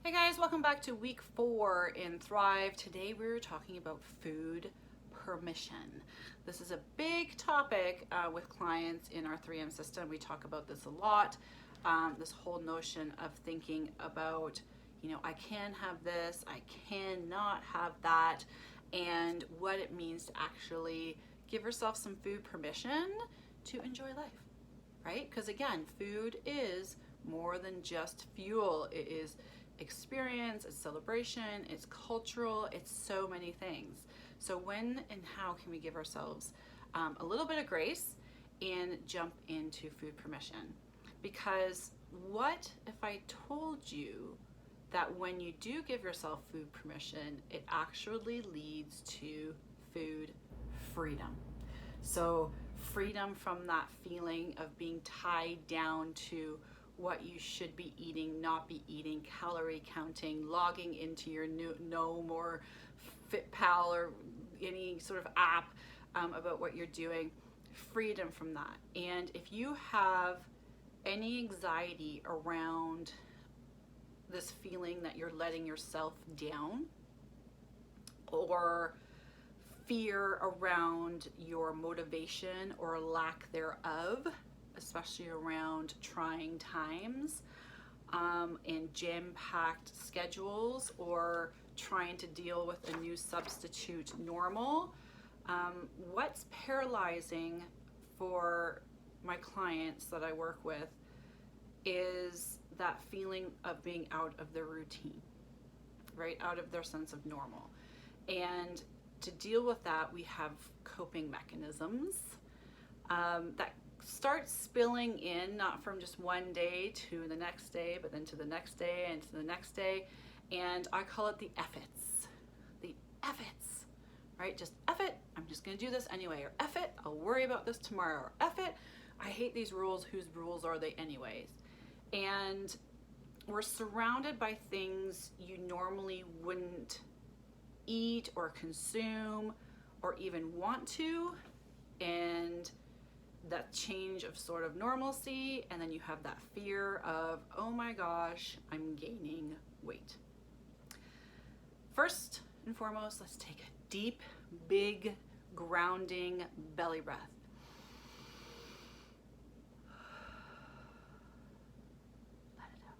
Hey guys, welcome back to week 4 in Thrive. Today we're talking about food permission. This is a big topic with clients in our 3M system. We talk about this a lot. This whole notion of thinking about, I can have this, I cannot have that, and what it means to actually give yourself some food permission to enjoy life, right? Because again, food is more than just fuel. It is experience, it's celebration, it's cultural, it's so many things. So when and how can we give ourselves a little bit of grace and jump into food permission? Because what if I told you that when you do give yourself food permission, it actually leads to food freedom? So freedom from that feeling of being tied down to what you should be eating, not be eating, calorie counting, logging into your Noom or FitPal or any sort of app about what you're doing. Freedom from that. And if you have any anxiety around this feeling that you're letting yourself down, or fear around your motivation or lack thereof, especially around trying times and jam-packed schedules, or trying to deal with a new substitute normal. What's paralyzing for my clients that I work with is that feeling of being out of their routine, right? Out of their sense of normal. And to deal with that, we have coping mechanisms that start spilling in, not from just one day to the next day, but then to the next day and to the next day. And I call it the F-its. The F-its, right? Just F it, I'm just gonna do this anyway. Or F it, I'll worry about this tomorrow. Or F it, I hate these rules, whose rules are they anyways? And we're surrounded by things you normally wouldn't eat or consume or even want to, and that change of sort of normalcy, and then you have that fear of, oh my gosh, I'm gaining weight. First and foremost, let's take a deep, big, grounding belly breath. Let it out.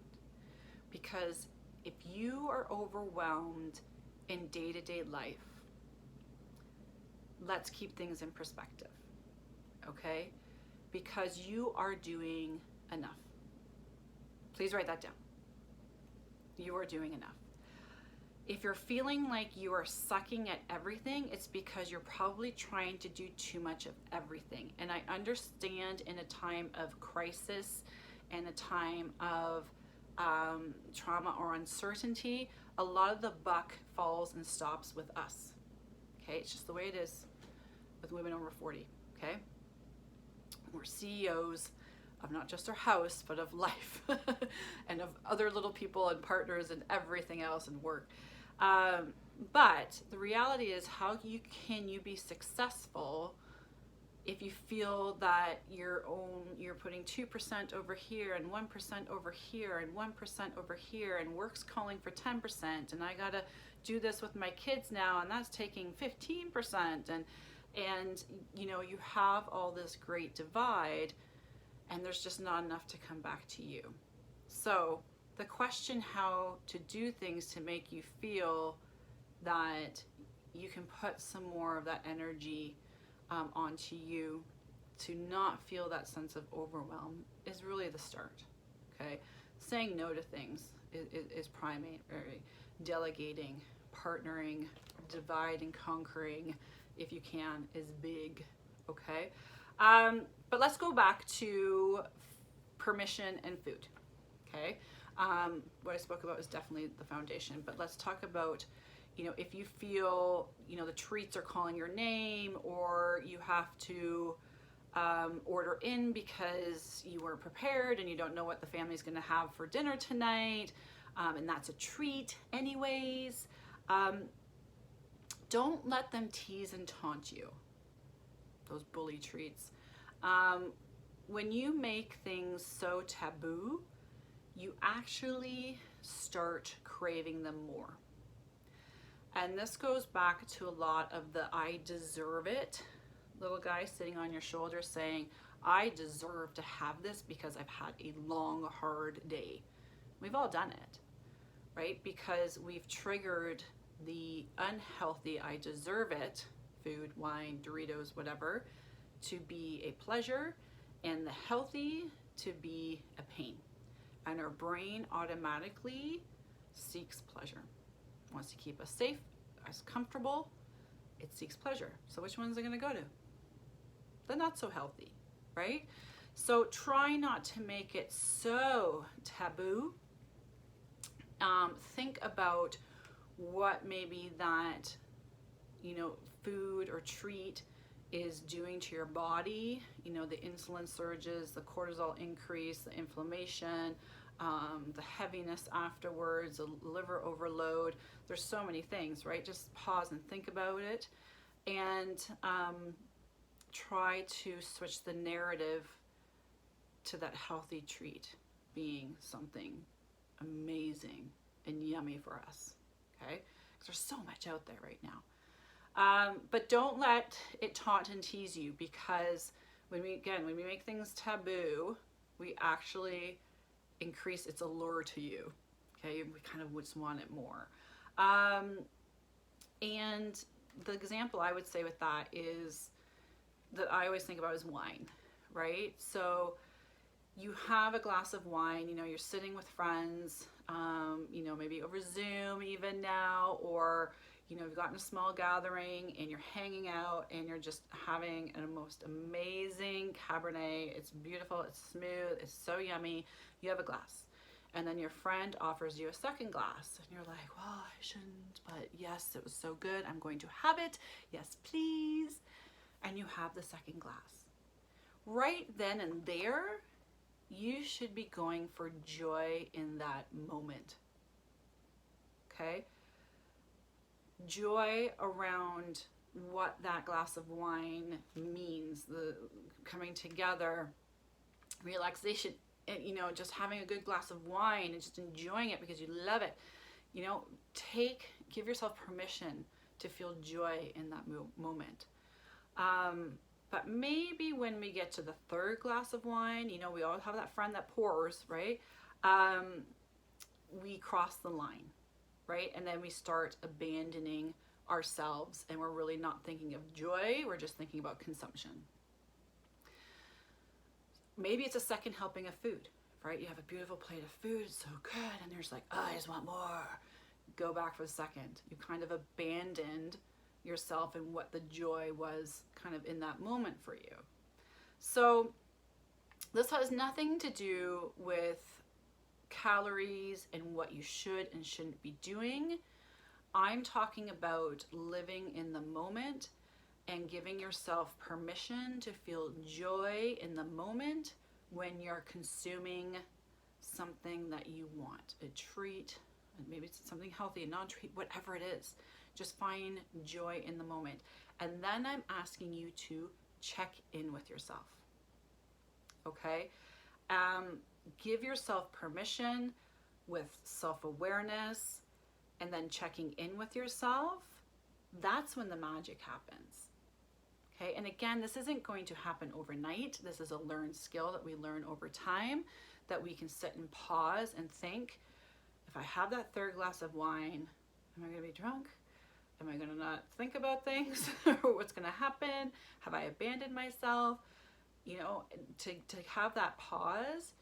Because if you are overwhelmed in day-to-day life, let's keep things in perspective. Okay? Because you are doing enough. Please write that down. You are doing enough. If you're feeling like you are sucking at everything, it's because you're probably trying to do too much of everything. And I understand in a time of crisis and a time of trauma or uncertainty, a lot of the buck falls and stops with us. Okay? It's just the way it is with women over 40. Okay? We're CEOs of not just our house, but of life and of other little people and partners and everything else and work. But the reality is, can you be successful if you feel that you're putting 2% over here and 1% over here and 1% over here, and work's calling for 10%, and I gotta do this with my kids now, and that's taking 15%, and you have all this great divide, and there's just not enough to come back to you. So the question how to do things to make you feel that you can put some more of that energy onto you, to not feel that sense of overwhelm, is really the start. Okay, saying no to things is primary. Delegating, partnering, divide and conquering, if you can, is big. Okay, but let's go back to permission and food. Okay, what I spoke about is definitely the foundation, but let's talk about, if you feel, the treats are calling your name, or you have to order in because you weren't prepared and you don't know what the family's going to have for dinner tonight, and that's a treat anyways. Don't let them tease and taunt you, those bully treats. When you make things so taboo, you actually start craving them more. And this goes back to a lot of the I deserve it little guy sitting on your shoulder saying, I deserve to have this because I've had a long, hard day. We've all done it, right? Because we've triggered the unhealthy I deserve it, food, wine, Doritos, whatever, to be a pleasure, and the healthy to be a pain. And our brain automatically seeks pleasure. It wants to keep us safe, us comfortable. It seeks pleasure. So which one's it going to go to? The not so healthy, right? So try not to make it so taboo. Think about what maybe that, food or treat is doing to your body. The insulin surges, the cortisol increase, the inflammation, the heaviness afterwards, the liver overload. There's so many things, right? Just pause and think about it, and try to switch the narrative to that healthy treat being something amazing and yummy for us, okay? Because there's so much out there right now. But don't let it taunt and tease you, because when we make things taboo, we actually increase its allure to you, okay? We kind of just want it more. And the example I would say with that is, that I always think about is wine, right? So you have a glass of wine, you're sitting with friends, maybe over Zoom even now, or, you've gotten a small gathering and you're hanging out and you're just having a most amazing Cabernet. It's beautiful, it's smooth, it's so yummy. You have a glass. And then your friend offers you a second glass and you're like, well, I shouldn't, but yes, it was so good. I'm going to have it. Yes, please. And you have the second glass. Right then and there, you should be going for joy in that moment. Okay? Joy around what that glass of wine means, the coming together, relaxation, and just having a good glass of wine and just enjoying it because you love it. Give yourself permission to feel joy in that moment. But maybe when we get to the third glass of wine, we all have that friend that pours, right? We cross the line, right? And then we start abandoning ourselves, and we're really not thinking of joy. We're just thinking about consumption. Maybe it's a second helping of food, right? You have a beautiful plate of food, it's so good, and you're just like, oh, I just want more. Go back for the second. You kind of abandoned yourself and what the joy was kind of in that moment for you. So this has nothing to do with calories and what you should and shouldn't be doing. I'm talking about living in the moment and giving yourself permission to feel joy in the moment when you're consuming something that you want, a treat, and maybe it's something healthy, a non-treat, whatever it is. Just find joy in the moment. And then I'm asking you to check in with yourself. Okay? Give yourself permission with self-awareness, and then checking in with yourself. That's when the magic happens. Okay? And again, this isn't going to happen overnight. This is a learned skill that we learn over time, that we can sit and pause and think, if I have that third glass of wine, am I going to be drunk? Am I going to not think about things? What's going to happen? Have I abandoned myself? To have that pause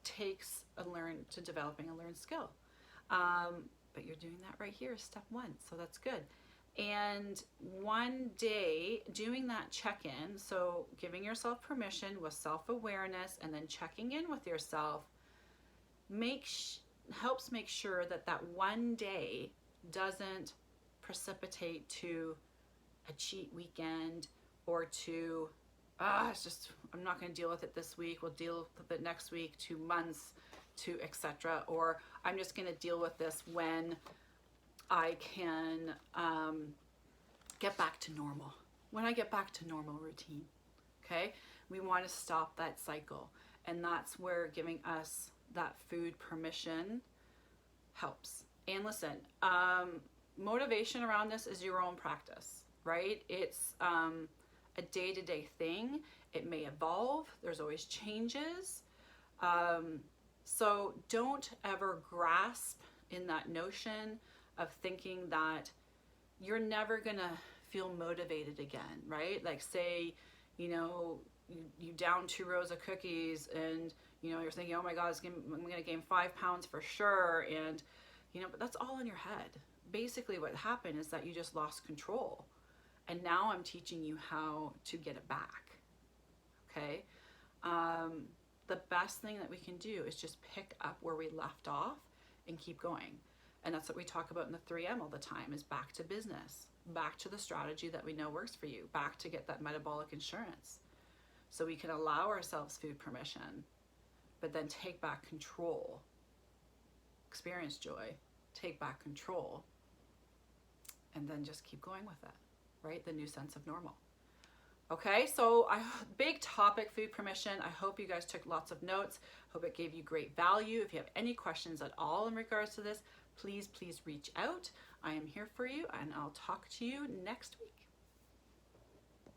takes developing a learned skill. But you're doing that right here, step one. So that's good. And one day doing that check-in, so giving yourself permission with self-awareness and then checking in with yourself, helps make sure that one day doesn't precipitate to a cheat weekend, or to I'm not going to deal with it this week, we'll deal with it next week, 2 months, to etc. Or I'm just going to deal with this when I can get back to normal. When I get back to normal routine, okay? We want to stop that cycle, and that's where giving us that food permission helps. And listen, motivation around this is your own practice, right? It's a day-to-day thing. It may evolve. There's always changes. So don't ever grasp in that notion of thinking that you're never gonna feel motivated again, right? Like say, you down 2 rows of cookies and you're thinking, oh my God, I'm gonna gain 5 pounds for sure. And but that's all in your head. Basically what happened is that you just lost control. And now I'm teaching you how to get it back, okay? The best thing that we can do is just pick up where we left off and keep going. And that's what we talk about in the 3M all the time, is back to business, back to the strategy that we know works for you, back to get that metabolic insurance. So we can allow ourselves food permission, but then take back control, experience joy, take back control, and then just keep going with it, right? The new sense of normal. Okay, so big topic, food permission. I hope you guys took lots of notes. Hope it gave you great value. If you have any questions at all in regards to this, please reach out. I am here for you, and I'll talk to you next week.